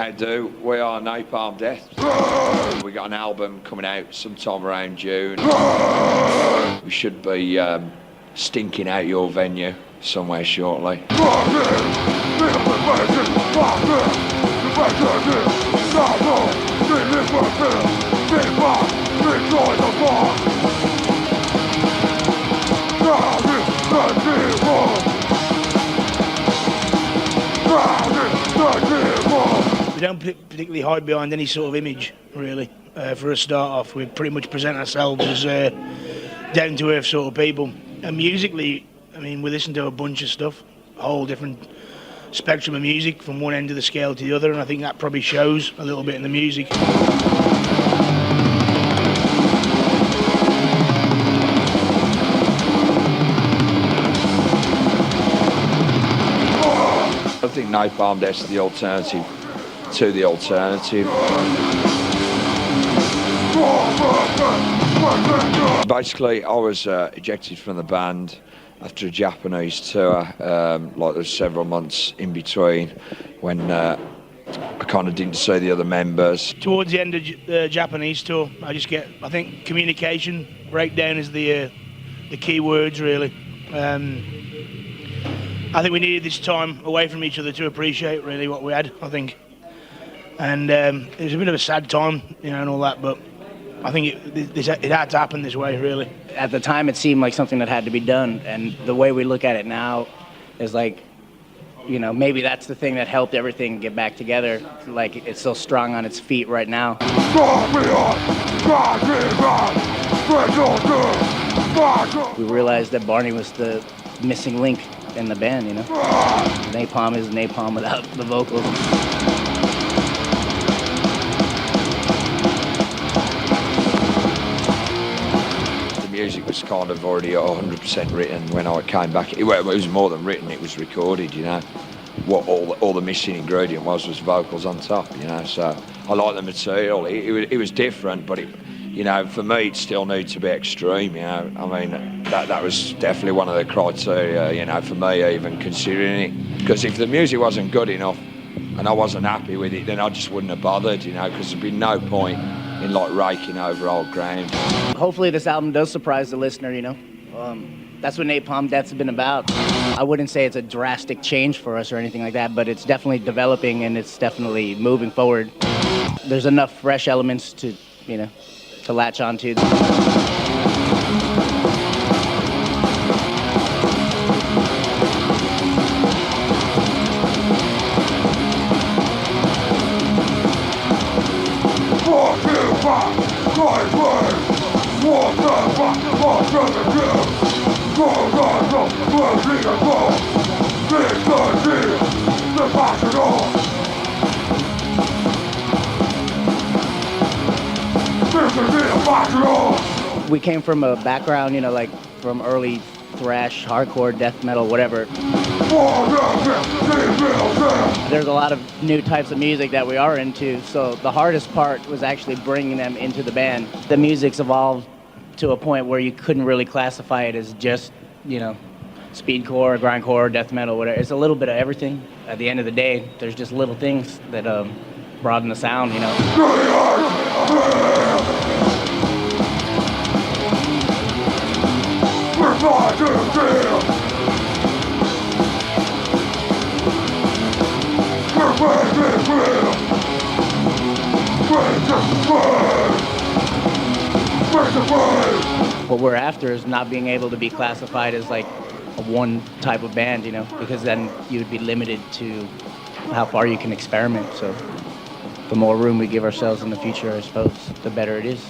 How do? We are Napalm Death. We got an album coming out sometime around June. We should be stinking out your venue somewhere shortly. We don't particularly hide behind any sort of image, really. For a start off, we pretty much present ourselves as down-to-earth sort of people. And musically, I mean, we listen to a bunch of stuff, a whole different spectrum of music from one end of the scale to the other, and I think that probably shows a little bit in the music. I think Napalm Death is the alternative to the alternative. Basically, I was ejected from the band after a Japanese tour. Like there was several months in between when I kind of didn't see the other members. Towards the end of the Japanese tour, I think communication breakdown is the key words, really. I think we needed this time away from each other to appreciate really what we had, I think. And it was a bit of a sad time, you know, and all that, but I think it had to happen this way, really. At the time, it seemed like something that had to be done, and the way we look at it now is like, you know, maybe that's the thing that helped everything get back together. Like, it's so strong on its feet right now. We realized that Barney was the missing link in the band, you know. Napalm is Napalm without the vocals. The music was kind of already 100% written when I came back. It was more than written, it was recorded, you know. What all the missing ingredient was vocals on top, you know. So I like the material. It was different, but you know, for me, it still needs to be extreme, you know. I mean, that was definitely one of the criteria, you know, for me even considering it. Because if the music wasn't good enough and I wasn't happy with it, then I just wouldn't have bothered, you know, because there'd be no point in like raking over old ground. Hopefully this album does surprise the listener, you know. That's what Napalm Death's been about. I wouldn't say it's a drastic change for us or anything like that, but it's definitely developing and it's definitely moving forward. There's enough fresh elements to, you know, to latch onto. We came from a background, you know, like from early thrash, hardcore, death metal, whatever. There's a lot of new types of music that we are into, so the hardest part was actually bringing them into the band. The music's evolved to a point where you couldn't really classify it as just, you know, speedcore, grindcore, death metal, whatever. It's a little bit of everything. At the end of the day, there's just little things that broaden the sound, you know. What we're after is not being able to be classified as like a one type of band, you know, because then you would be limited to how far you can experiment. So the more room we give ourselves in the future, I suppose, the better it is.